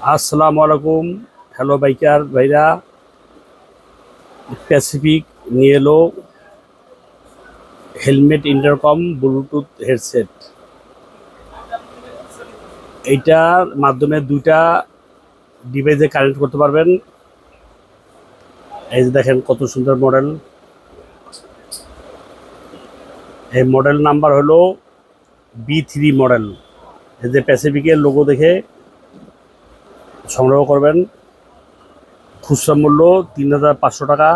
আসসালামু আলাইকুম। Hello biker ভাইরা, প্যাসিফিক নিয়ে এলো হেলমেট ইন্টারকম ব্লুটুথ হেডসেট। এইটার মাধ্যমে দুইটা ডিভাইসে কানেক্ট করতে পারবেন। এই যে দেখেন কত সুন্দর মডেল। এই মডেল নাম্বার হলো B3 মডেল। এই যে প্যাসিফিকের লোগো দেখে সংগ্রহ করবেন। খুচরা মূল্য 3,500 টাকা।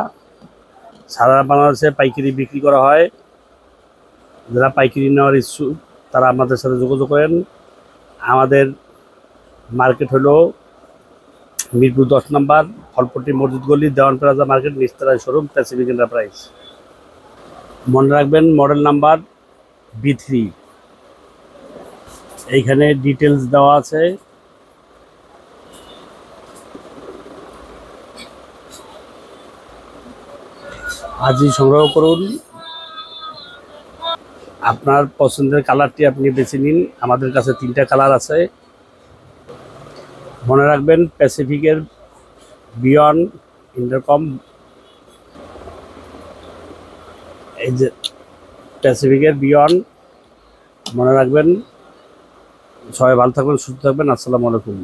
সারা বাংলাদেশে পাইকারি বিক্রি করা হয়। যারা পাইকারি নেওয়ার ইচ্ছুক তারা আমাদের সাথে যোগাযোগ করেন। আমাদের মার্কেট হলো মিরপুর 10 নম্বর, ফলপট্টি মসজিদ গলি, দেওয়ান প্লাজা মার্কেট, নিচতলায় শোরুম, প্যাসিফিক এন্টারপ্রাইজ। মনে রাখবেন মডেল নাম্বার B3। এইখানে ডিটেলস দেওয়া আছে। আজই সংগ্রহ করুন। আপনার পছন্দের কালারটি আপনি বেছে নিন। আমাদের কাছে 3টা কালার আছে। মনে রাখবেন প্যাসিফিকের বিয়ন্ড ইন্টারকম, এই যে প্যাসিফিকের বিয়ন্ড। মনে রাখবেন। সবাই ভালো থাকবেন, সুস্থ থাকবেন। আসসালামু আলাইকুম।